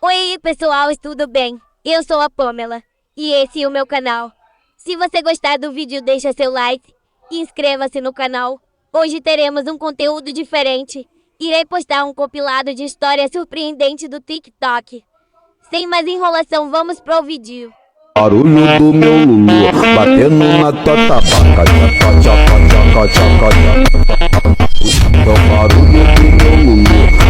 Oi, pessoal, tudo bem? Eu sou a Pamela e esse é o meu canal. Se você gostar do vídeo, deixa seu like e inscreva-se no canal. Hoje teremos um conteúdo diferente. Irei postar um compilado de histórias surpreendentes do TikTok. Sem mais enrolação, vamos pro vídeo. Barulho do meu Lulu batendo na tua tabaca. É o barulho do meu Lulu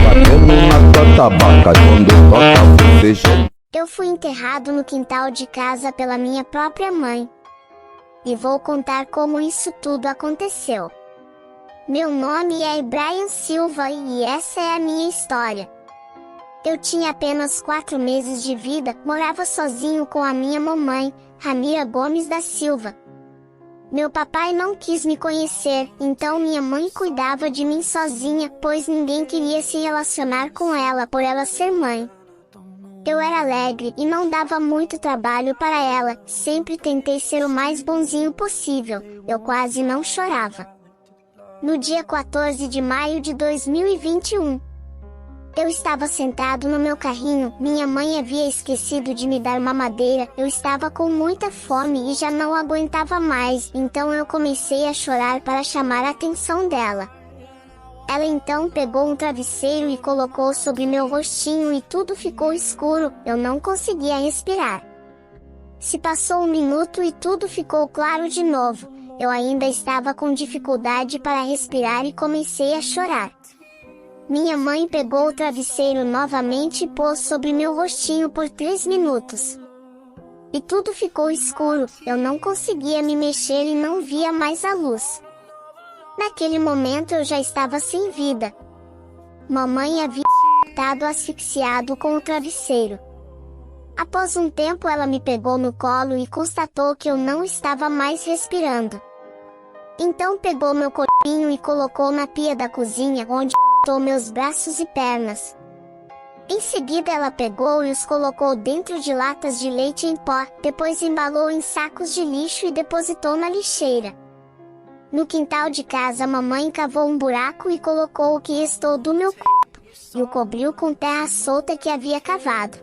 batendo na tua tabaca. Quando toca você já... Eu fui enterrado no quintal de casa pela minha própria mãe. E vou contar como isso tudo aconteceu. Meu nome é Brian Silva e essa é a minha história. Eu tinha apenas 4 meses de vida, morava sozinho com a minha mamãe, Ramira Gomes da Silva. Meu papai não quis me conhecer, então minha mãe cuidava de mim sozinha, pois ninguém queria se relacionar com ela por ela ser mãe. Eu era alegre e não dava muito trabalho para ela, sempre tentei ser o mais bonzinho possível, eu quase não chorava. No dia 14 de maio de 2021, eu estava sentado no meu carrinho, minha mãe havia esquecido de me dar mamadeira, eu estava com muita fome e já não aguentava mais, então eu comecei a chorar para chamar a atenção dela. Ela então pegou um travesseiro e colocou sobre meu rostinho e tudo ficou escuro, eu não conseguia respirar. Se passou 1 minuto e tudo ficou claro de novo, eu ainda estava com dificuldade para respirar e comecei a chorar. Minha mãe pegou o travesseiro novamente e pôs sobre meu rostinho por 3 minutos. E tudo ficou escuro, eu não conseguia me mexer e não via mais a luz. Naquele momento eu já estava sem vida. Mamãe havia estado asfixiado com o travesseiro. Após um tempo ela me pegou no colo e constatou que eu não estava mais respirando. Então pegou meu corpinho e colocou na pia da cozinha, onde cortou meus braços e pernas. Em seguida ela pegou e os colocou dentro de latas de leite em pó, depois embalou em sacos de lixo e depositou na lixeira. No quintal de casa mamãe cavou um buraco e colocou o que restou do meu corpo, e o cobriu com terra solta que havia cavado.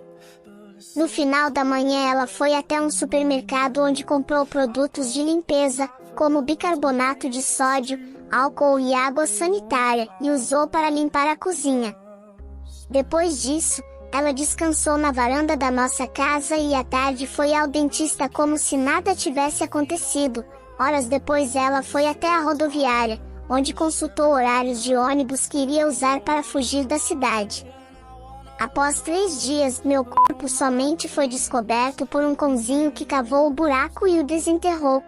No final da manhã ela foi até um supermercado onde comprou produtos de limpeza, como bicarbonato de sódio, álcool e água sanitária, e usou para limpar a cozinha. Depois disso, ela descansou na varanda da nossa casa e à tarde foi ao dentista como se nada tivesse acontecido. Horas depois ela foi até a rodoviária, onde consultou horários de ônibus que iria usar para fugir da cidade. Após 3 dias, meu corpo somente foi descoberto por um cãozinho que cavou o buraco e o desenterrou.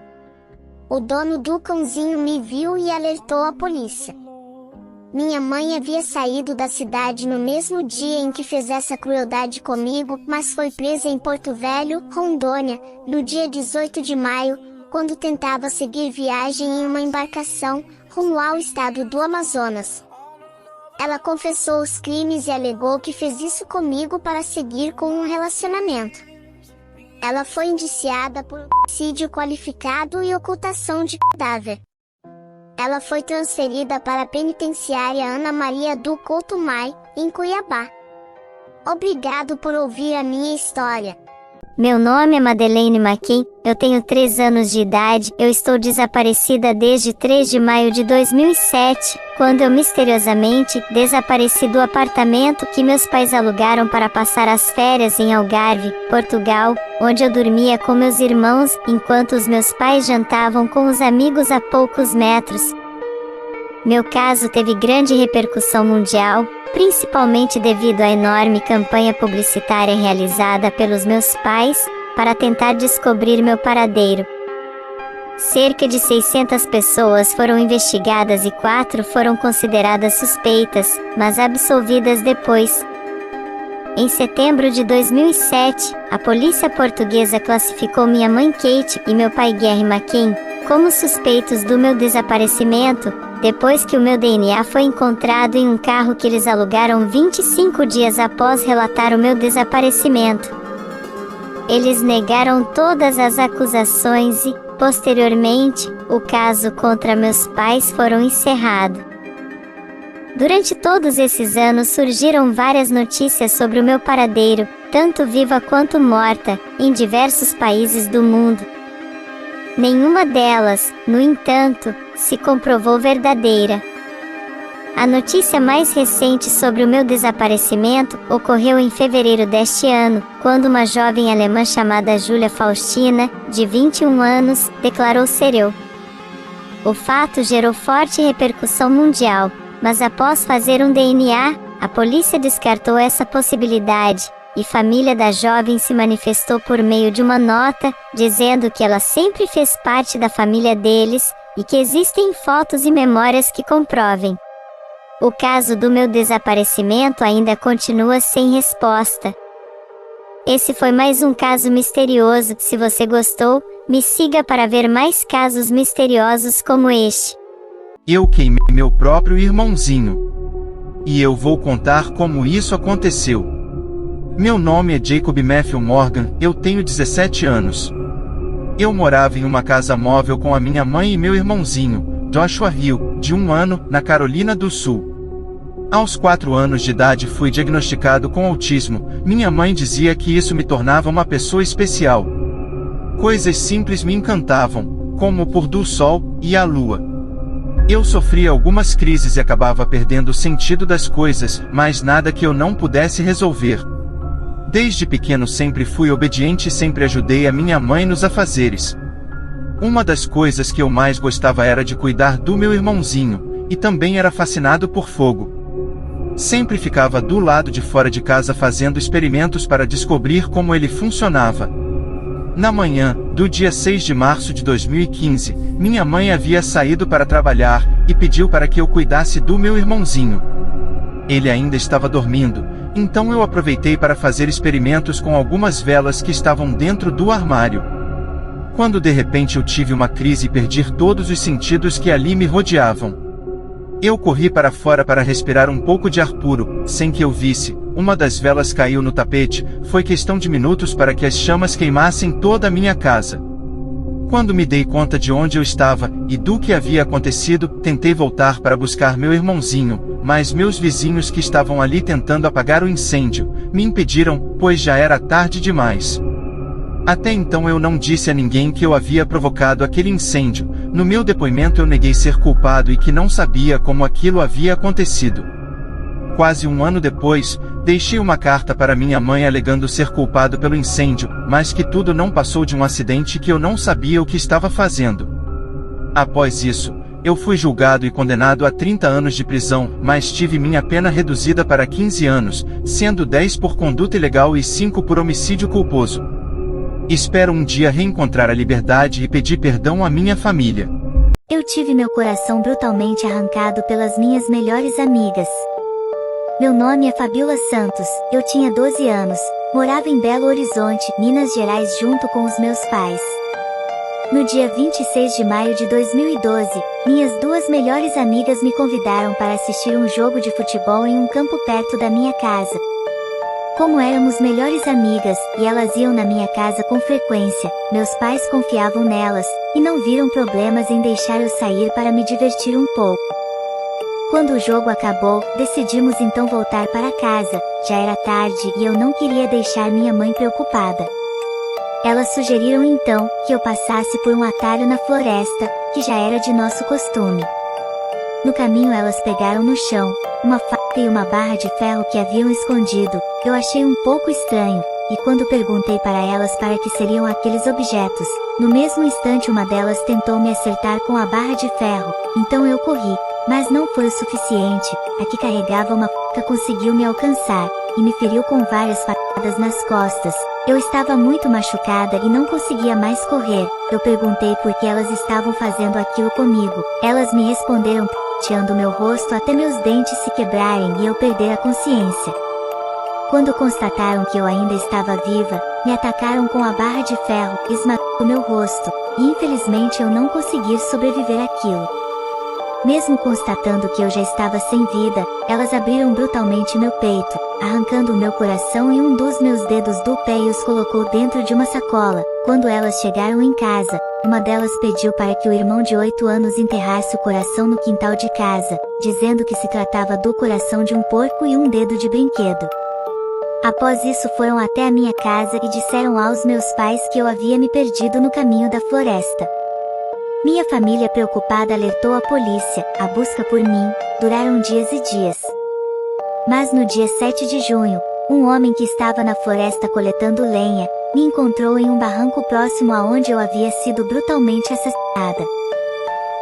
O dono do cãozinho me viu e alertou a polícia. Minha mãe havia saído da cidade no mesmo dia em que fez essa crueldade comigo, mas foi presa em Porto Velho, Rondônia, no dia 18 de maio, quando tentava seguir viagem em uma embarcação, rumo ao estado do Amazonas. Ela confessou os crimes e alegou que fez isso comigo para seguir com um relacionamento. Ela foi indiciada por homicídio qualificado e ocultação de cadáver. Ela foi transferida para a penitenciária Ana Maria do Couto Mai, em Cuiabá. Obrigado por ouvir a minha história. Meu nome é Madeleine Maquin, eu tenho 3 anos de idade, eu estou desaparecida desde 3 de maio de 2007, quando eu misteriosamente desapareci do apartamento que meus pais alugaram para passar as férias em Algarve, Portugal, onde eu dormia com meus irmãos, enquanto os meus pais jantavam com os amigos a poucos metros. Meu caso teve grande repercussão mundial, principalmente devido à enorme campanha publicitária realizada pelos meus pais, para tentar descobrir meu paradeiro. Cerca de 600 pessoas foram investigadas e 4 foram consideradas suspeitas, mas absolvidas depois. Em setembro de 2007, a polícia portuguesa classificou minha mãe Kate e meu pai Gary Maquin como suspeitos do meu desaparecimento, depois que o meu DNA foi encontrado em um carro que eles alugaram 25 dias após relatar o meu desaparecimento. Eles negaram todas as acusações e, posteriormente, o caso contra meus pais foram encerrado. Durante todos esses anos surgiram várias notícias sobre o meu paradeiro, tanto viva quanto morta, em diversos países do mundo. Nenhuma delas, no entanto, se comprovou verdadeira. A notícia mais recente sobre o meu desaparecimento ocorreu em fevereiro deste ano, quando uma jovem alemã chamada Julia Faustina, de 21 anos, declarou ser eu. O fato gerou forte repercussão mundial, mas após fazer um DNA, a polícia descartou essa possibilidade, e a família da jovem se manifestou por meio de uma nota, dizendo que ela sempre fez parte da família deles, e que existem fotos e memórias que comprovem. O caso do meu desaparecimento ainda continua sem resposta. Esse foi mais um caso misterioso. Se você gostou, me siga para ver mais casos misteriosos como este. Eu queimei meu próprio irmãozinho. E eu vou contar como isso aconteceu. Meu nome é Jacob Matthew Morgan, eu tenho 17 anos. Eu morava em uma casa móvel com a minha mãe e meu irmãozinho, Joshua Hill, de 1 ano, na Carolina do Sul. Aos 4 anos de idade fui diagnosticado com autismo. Minha mãe dizia que isso me tornava uma pessoa especial. Coisas simples me encantavam, como o pôr do sol e a lua. Eu sofria algumas crises e acabava perdendo o sentido das coisas, mas nada que eu não pudesse resolver. Desde pequeno sempre fui obediente e sempre ajudei a minha mãe nos afazeres. Uma das coisas que eu mais gostava era de cuidar do meu irmãozinho, e também era fascinado por fogo. Sempre ficava do lado de fora de casa fazendo experimentos para descobrir como ele funcionava. Na manhã, do dia 6 de março de 2015, minha mãe havia saído para trabalhar, e pediu para que eu cuidasse do meu irmãozinho. Ele ainda estava dormindo, então eu aproveitei para fazer experimentos com algumas velas que estavam dentro do armário. Quando de repente eu tive uma crise e perdi todos os sentidos que ali me rodeavam. Eu corri para fora para respirar um pouco de ar puro, sem que eu visse, uma das velas caiu no tapete. Foi questão de minutos para que as chamas queimassem toda a minha casa. Quando me dei conta de onde eu estava, e do que havia acontecido, tentei voltar para buscar meu irmãozinho, mas meus vizinhos que estavam ali tentando apagar o incêndio, me impediram, pois já era tarde demais. Até então eu não disse a ninguém que eu havia provocado aquele incêndio. No meu depoimento eu neguei ser culpado e que não sabia como aquilo havia acontecido. Quase um ano depois, deixei uma carta para minha mãe alegando ser culpado pelo incêndio, mas que tudo não passou de um acidente que eu não sabia o que estava fazendo. Após isso, eu fui julgado e condenado a 30 anos de prisão, mas tive minha pena reduzida para 15 anos, sendo 10 por conduta ilegal e 5 por homicídio culposo. Espero um dia reencontrar a liberdade e pedir perdão à minha família. Eu tive meu coração brutalmente arrancado pelas minhas melhores amigas. Meu nome é Fabiola Santos, eu tinha 12 anos, morava em Belo Horizonte, Minas Gerais junto com os meus pais. No dia 26 de maio de 2012, minhas 2 melhores amigas me convidaram para assistir um jogo de futebol em um campo perto da minha casa. Como éramos melhores amigas, e elas iam na minha casa com frequência, meus pais confiavam nelas, e não viram problemas em deixar eu sair para me divertir um pouco. Quando o jogo acabou, decidimos então voltar para casa. Já era tarde e eu não queria deixar minha mãe preocupada. Elas sugeriram então, que eu passasse por um atalho na floresta, que já era de nosso costume. No caminho elas pegaram no chão uma faca e uma barra de ferro que haviam escondido. Eu achei um pouco estranho, e quando perguntei para elas para que seriam aqueles objetos, no mesmo instante uma delas tentou me acertar com a barra de ferro, então eu corri, mas não foi o suficiente. A que carregava uma faca conseguiu me alcançar, e me feriu com várias facadas nas costas. Eu estava muito machucada e não conseguia mais correr. Eu perguntei por que elas estavam fazendo aquilo comigo. Elas me responderam pateando meu rosto até meus dentes se quebrarem e eu perder a consciência. Quando constataram que eu ainda estava viva, me atacaram com a barra de ferro, esmagando meu rosto, e infelizmente eu não consegui sobreviver àquilo. Mesmo constatando que eu já estava sem vida, elas abriram brutalmente meu peito, arrancando o meu coração e um dos meus dedos do pé e os colocou dentro de uma sacola. Quando elas chegaram em casa, Uma delas pediu para que o irmão de 8 anos enterrasse o coração no quintal de casa, dizendo que se tratava do coração de um porco e um dedo de brinquedo. Após isso foram até a minha casa e disseram aos meus pais que eu havia me perdido no caminho da floresta. Minha família preocupada alertou a polícia. A busca por mim duraram dias e dias. Mas no dia 7 de junho, um homem que estava na floresta coletando lenha, me encontrou em um barranco próximo aonde eu havia sido brutalmente assassinada.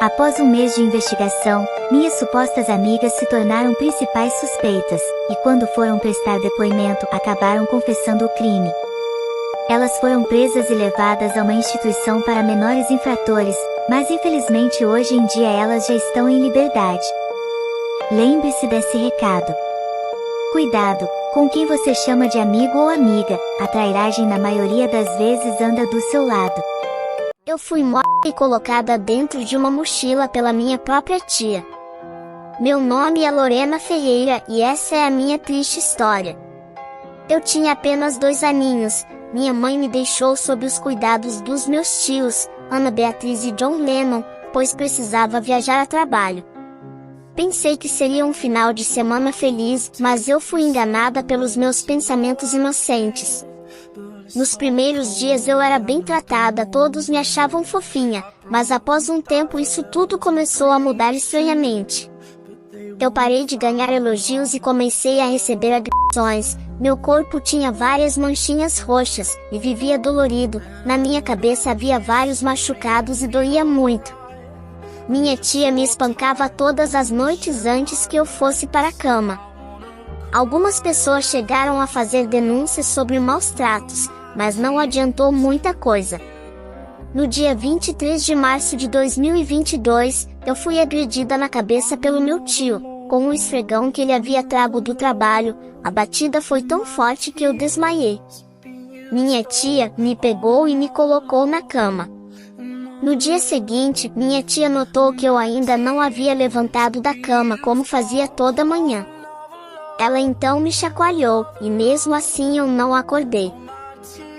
Após um mês de investigação, minhas supostas amigas se tornaram principais suspeitas, e quando foram prestar depoimento, acabaram confessando o crime. Elas foram presas e levadas a uma instituição para menores infratores, mas infelizmente hoje em dia elas já estão em liberdade. Lembre-se desse recado. Cuidado com quem você chama de amigo ou amiga, a trairagem na maioria das vezes anda do seu lado. Eu fui morta e colocada dentro de uma mochila pela minha própria tia. Meu nome é Lorena Ferreira e essa é a minha triste história. Eu tinha apenas 2 aninhos, minha mãe me deixou sob os cuidados dos meus tios, Ana Beatriz e John Lennon, pois precisava viajar a trabalho. Pensei que seria um final de semana feliz, mas eu fui enganada pelos meus pensamentos inocentes. Nos primeiros dias eu era bem tratada, todos me achavam fofinha, mas após um tempo isso tudo começou a mudar estranhamente. Eu parei de ganhar elogios e comecei a receber agressões, meu corpo tinha várias manchinhas roxas, e vivia dolorido, na minha cabeça havia vários machucados e doía muito. Minha tia me espancava todas as noites antes que eu fosse para a cama. Algumas pessoas chegaram a fazer denúncias sobre maus tratos, mas não adiantou muita coisa. No dia 23 de março de 2022, eu fui agredida na cabeça pelo meu tio, com um esfregão que ele havia trago do trabalho. A batida foi tão forte que eu desmaiei. Minha tia me pegou e me colocou na cama. No dia seguinte, minha tia notou que eu ainda não havia levantado da cama como fazia toda manhã. Ela então me chacoalhou, e mesmo assim eu não acordei.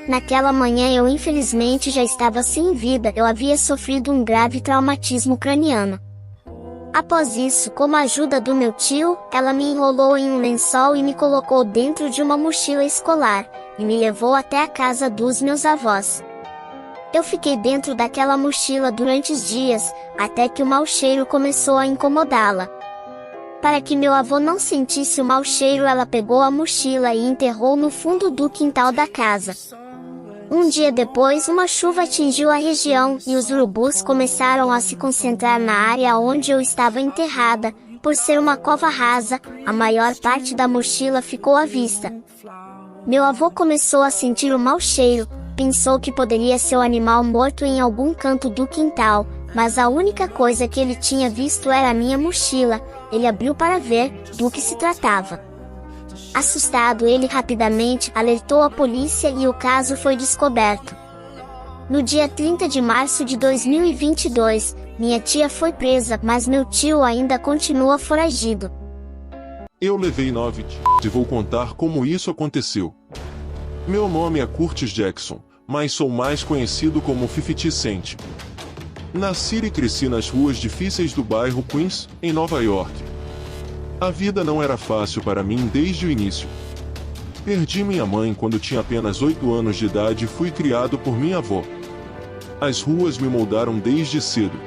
Naquela manhã eu infelizmente já estava sem vida, eu havia sofrido um grave traumatismo craniano. Após isso, com a ajuda do meu tio, ela me enrolou em um lençol e me colocou dentro de uma mochila escolar, e me levou até a casa dos meus avós. Eu fiquei dentro daquela mochila durante dias, até que o mau cheiro começou a incomodá-la. Para que meu avô não sentisse o mau cheiro, ela pegou a mochila e enterrou no fundo do quintal da casa. Um dia depois, uma chuva atingiu a região e os urubus começaram a se concentrar na área onde eu estava enterrada. Por ser uma cova rasa, a maior parte da mochila ficou à vista. Meu avô começou a sentir o mau cheiro, pensou que poderia ser um animal morto em algum canto do quintal, mas a única coisa que ele tinha visto era a minha mochila. Ele abriu para ver do que se tratava. Assustado, ele rapidamente alertou a polícia e o caso foi descoberto. No dia 30 de março de 2022, minha tia foi presa, mas meu tio ainda continua foragido. Eu levei 9 tiros e vou contar como isso aconteceu. Meu nome é Curtis Jackson, mas sou mais conhecido como 50 Cent. Nasci e cresci nas ruas difíceis do bairro Queens, em Nova York. A vida não era fácil para mim desde o início. Perdi minha mãe quando tinha apenas 8 anos de idade e fui criado por minha avó. As ruas me moldaram desde cedo.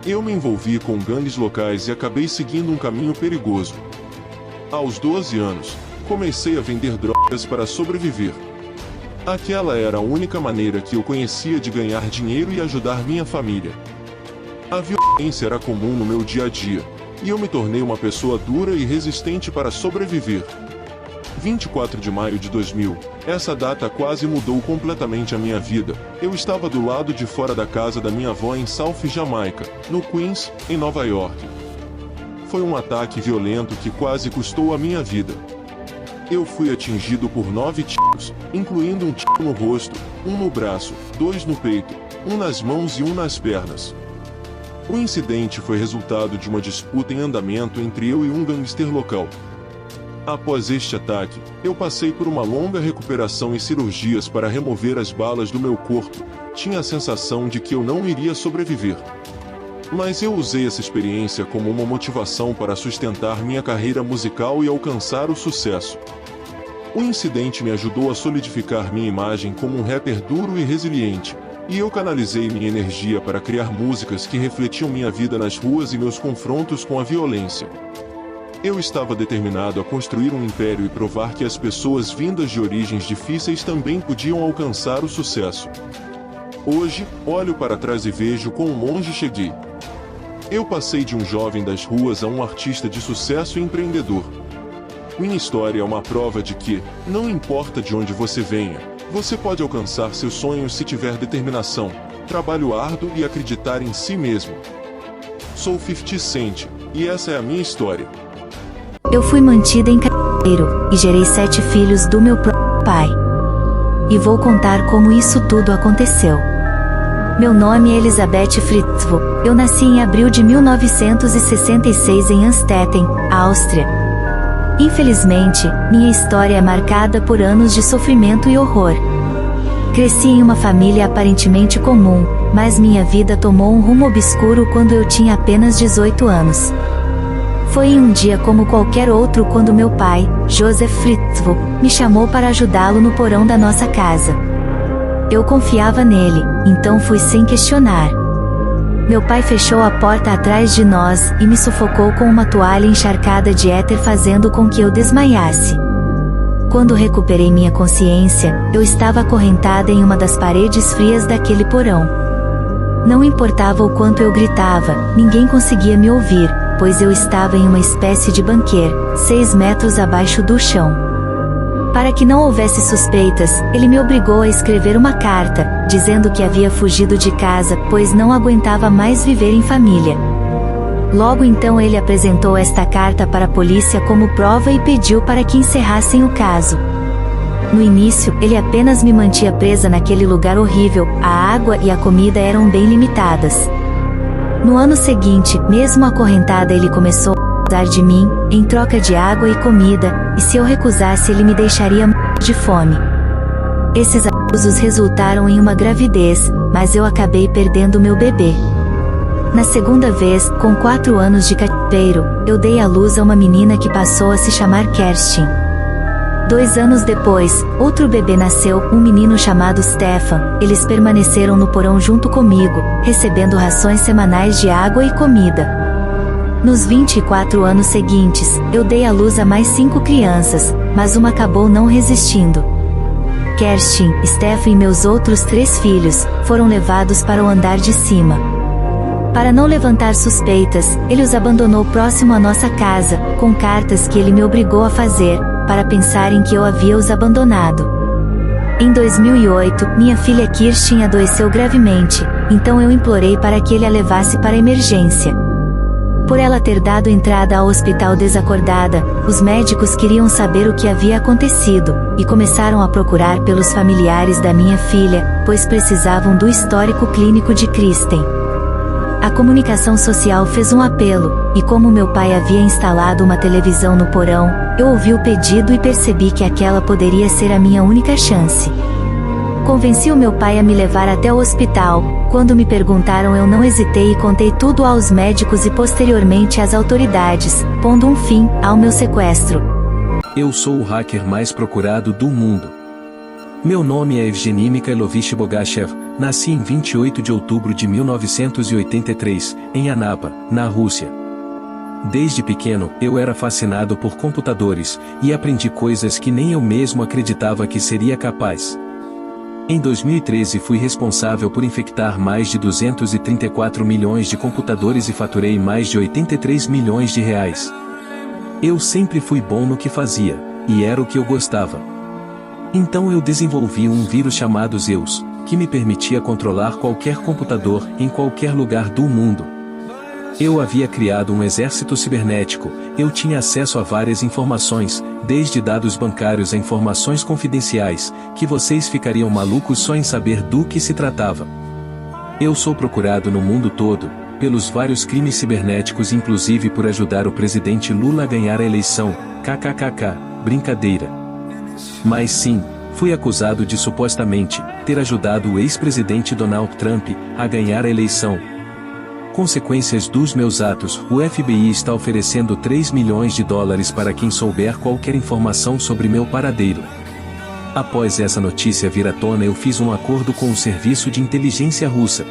Eu me envolvi com gangues locais e acabei seguindo um caminho perigoso. Aos 12 anos, comecei a vender drogas para sobreviver. Aquela era a única maneira que eu conhecia de ganhar dinheiro e ajudar minha família. A violência era comum no meu dia a dia, e eu me tornei uma pessoa dura e resistente para sobreviver. 24 de maio de 2000, essa data quase mudou completamente a minha vida. Eu estava do lado de fora da casa da minha avó em South Jamaica, no Queens, em Nova York. Foi um ataque violento que quase custou a minha vida. Eu fui atingido por 9 tiros, incluindo um tiro no rosto, um no braço, 2 no peito, um nas mãos e um nas pernas. O incidente foi resultado de uma disputa em andamento entre eu e um gangster local. Após este ataque, eu passei por uma longa recuperação e cirurgias para remover as balas do meu corpo, tinha a sensação de que eu não iria sobreviver. Mas eu usei essa experiência como uma motivação para sustentar minha carreira musical e alcançar o sucesso. O incidente me ajudou a solidificar minha imagem como um rapper duro e resiliente, e eu canalizei minha energia para criar músicas que refletiam minha vida nas ruas e meus confrontos com a violência. Eu estava determinado a construir um império e provar que as pessoas vindas de origens difíceis também podiam alcançar o sucesso. Hoje, olho para trás e vejo como monge cheguei. Eu passei de um jovem das ruas a um artista de sucesso e empreendedor. Minha história é uma prova de que, não importa de onde você venha, você pode alcançar seus sonhos se tiver determinação, trabalho árduo e acreditar em si mesmo. Sou 50 Cent, e essa é a minha história. Eu fui mantida em cativeiro, e gerei 7 filhos do meu próprio pai. E vou contar como isso tudo aconteceu. Meu nome é Elisabeth Fritzl. Eu nasci em abril de 1966 em Amstetten, Áustria. Infelizmente, minha história é marcada por anos de sofrimento e horror. Cresci em uma família aparentemente comum, mas minha vida tomou um rumo obscuro quando eu tinha apenas 18 anos. Foi em um dia como qualquer outro quando meu pai, Joseph Fritzl, me chamou para ajudá-lo no porão da nossa casa. Eu confiava nele, então fui sem questionar. Meu pai fechou a porta atrás de nós e me sufocou com uma toalha encharcada de éter, fazendo com que eu desmaiasse. Quando recuperei minha consciência, eu estava acorrentada em uma das paredes frias daquele porão. Não importava o quanto eu gritava, ninguém conseguia me ouvir, pois eu estava em uma espécie de bunker, 6 metros abaixo do chão. Para que não houvesse suspeitas, ele me obrigou a escrever uma carta, dizendo que havia fugido de casa, pois não aguentava mais viver em família. Logo então ele apresentou esta carta para a polícia como prova e pediu para que encerrassem o caso. No início, ele apenas me mantinha presa naquele lugar horrível, a água e a comida eram bem limitadas. No ano seguinte, mesmo acorrentada, ele começou a abusar de mim, em troca de água e comida, e se eu recusasse ele me deixaria morrer de fome. Esses abusos resultaram em uma gravidez, mas eu acabei perdendo meu bebê. Na segunda vez, com 4 anos de cativeiro, eu dei à luz a uma menina que passou a se chamar Kerstin. 2 anos depois, outro bebê nasceu, um menino chamado Stefan. Eles permaneceram no porão junto comigo, recebendo rações semanais de água e comida. Nos 24 anos seguintes, eu dei à luz a mais 5 crianças, mas uma acabou não resistindo. Kerstin, Stefan e meus outros 3 filhos, foram levados para o andar de cima. Para não levantar suspeitas, ele os abandonou próximo à nossa casa, com cartas que ele me obrigou a fazer, para pensarem que eu havia os abandonado. Em 2008, minha filha Kirstin adoeceu gravemente, então eu implorei para que ele a levasse para a emergência. Por ela ter dado entrada ao hospital desacordada, os médicos queriam saber o que havia acontecido, e começaram a procurar pelos familiares da minha filha, pois precisavam do histórico clínico de Kristen. A comunicação social fez um apelo, e como meu pai havia instalado uma televisão no porão, eu ouvi o pedido e percebi que aquela poderia ser a minha única chance. Convenci o meu pai a me levar até o hospital. Quando me perguntaram, eu não hesitei e contei tudo aos médicos e posteriormente às autoridades, pondo um fim ao meu sequestro. Eu sou o hacker mais procurado do mundo. Meu nome é Evgeny Mikhailovich Bogachev, nasci em 28 de outubro de 1983, em Anapa, na Rússia. Desde pequeno, eu era fascinado por computadores, e aprendi coisas que nem eu mesmo acreditava que seria capaz. Em 2013 fui responsável por infectar mais de 234 milhões de computadores e faturei mais de 83 milhões de reais. Eu sempre fui bom no que fazia, e era o que eu gostava. Então eu desenvolvi um vírus chamado Zeus, que me permitia controlar qualquer computador, em qualquer lugar do mundo. Eu havia criado um exército cibernético, eu tinha acesso a várias informações, desde dados bancários a informações confidenciais, que vocês ficariam malucos só em saber do que se tratava. Eu sou procurado no mundo todo, pelos vários crimes cibernéticos, inclusive por ajudar o presidente Lula a ganhar a eleição, kkkk, brincadeira. Mas sim, fui acusado de supostamente ter ajudado o ex-presidente Donald Trump a ganhar a eleição. Consequências dos meus atos: o FBI está oferecendo 3 milhões de dólares para quem souber qualquer informação sobre meu paradeiro. Após essa notícia vir à tona, eu fiz um acordo com o serviço de inteligência russa.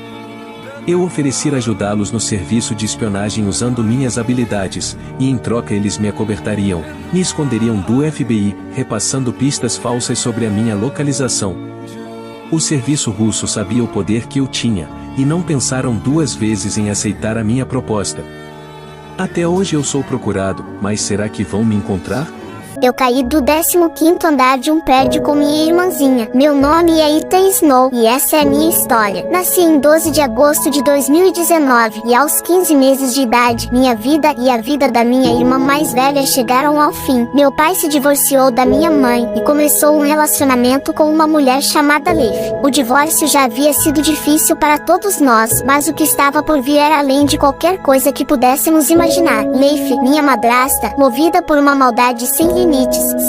Eu ofereci ajudá-los no serviço de espionagem usando minhas habilidades, e em troca eles me acobertariam, me esconderiam do FBI, repassando pistas falsas sobre a minha localização. O serviço russo sabia o poder que eu tinha, e não pensaram duas vezes em aceitar a minha proposta. Até hoje eu sou procurado, mas será que vão me encontrar? Eu caí do 15º andar de um prédio com minha irmãzinha. Meu nome é Ethan Snow e essa é a minha história. Nasci em 12 de agosto de 2019 e aos 15 meses de idade, minha vida e a vida da minha irmã mais velha chegaram ao fim. Meu pai se divorciou da minha mãe e começou um relacionamento com uma mulher chamada Leif. O divórcio já havia sido difícil para todos nós, mas o que estava por vir era além de qualquer coisa que pudéssemos imaginar. Leif, minha madrasta, movida por uma maldade sem limites,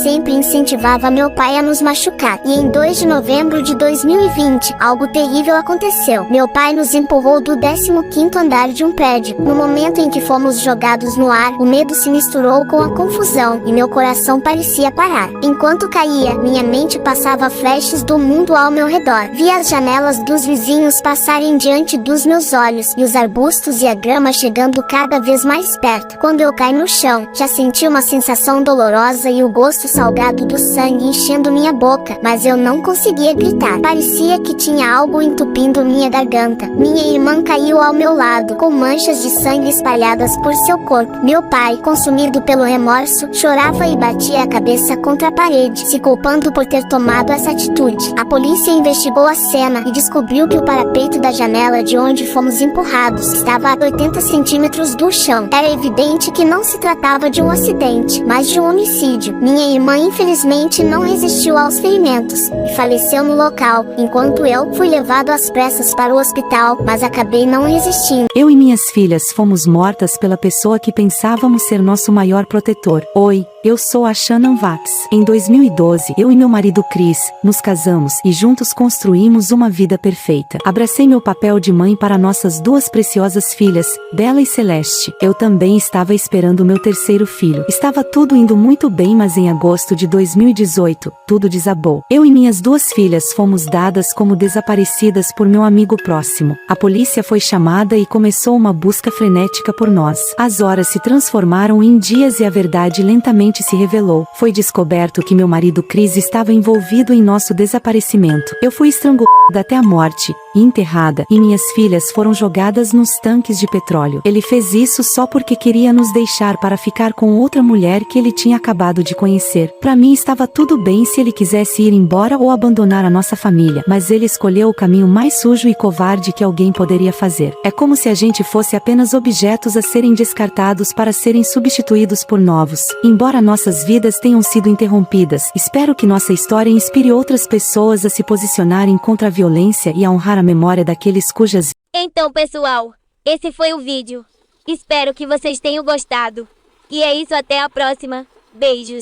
sempre incentivava meu pai a nos machucar. E em 2 de novembro de 2020, algo terrível aconteceu. Meu pai nos empurrou do 15º andar de um prédio. No momento em que fomos jogados no ar, o medo se misturou com a confusão e meu coração parecia parar. Enquanto caía, minha mente passava flashes do mundo ao meu redor. Via as janelas dos vizinhos passarem diante dos meus olhos e os arbustos e a grama chegando cada vez mais perto. Quando eu caí no chão, já senti uma sensação dolorosa e o gosto salgado do sangue enchendo minha boca, mas eu não conseguia gritar. Parecia que tinha algo entupindo minha garganta. Minha irmã caiu ao meu lado, com manchas de sangue espalhadas por seu corpo. Meu pai, consumido pelo remorso, chorava e batia a cabeça contra a parede, se culpando por ter tomado essa atitude. A polícia investigou a cena e descobriu que o parapeito da janela de onde fomos empurrados estava a 80 centímetros do chão. Era evidente que não se tratava de um acidente, mas de um homicídio. Minha irmã infelizmente não resistiu aos ferimentos e faleceu no local, enquanto eu fui levado às pressas para o hospital, mas acabei não resistindo. Eu e minhas filhas fomos mortas pela pessoa que pensávamos ser nosso maior protetor. Oi, eu sou a Shannon Vax. Em 2012, eu e meu marido Chris nos casamos e juntos construímos uma vida perfeita. Abracei meu papel de mãe para nossas duas preciosas filhas, Bella e Celeste. Eu também estava esperando meu terceiro filho. Estava tudo indo muito bem, mas em agosto de 2018, tudo desabou. Eu e minhas duas filhas fomos dadas como desaparecidas por meu amigo próximo. A polícia foi chamada e começou uma busca frenética por nós. As horas se transformaram em dias e a verdade lentamente se revelou. Foi descoberto que meu marido Chris estava envolvido em nosso desaparecimento. Eu fui estrangulada até a morte e enterrada, e minhas filhas foram jogadas nos tanques de petróleo. Ele fez isso só porque queria nos deixar para ficar com outra mulher que ele tinha acabado de conhecer. Para mim estava tudo bem se ele quisesse ir embora ou abandonar a nossa família, mas ele escolheu o caminho mais sujo e covarde que alguém poderia fazer. É como se a gente fosse apenas objetos a serem descartados para serem substituídos por novos. Embora nossas vidas tenham sido interrompidas, espero que nossa história inspire outras pessoas a se posicionarem contra a violência e a honrar a memória daqueles cujas... Então, pessoal, esse foi o vídeo. Espero que vocês tenham gostado. E é isso, até a próxima. Beijos.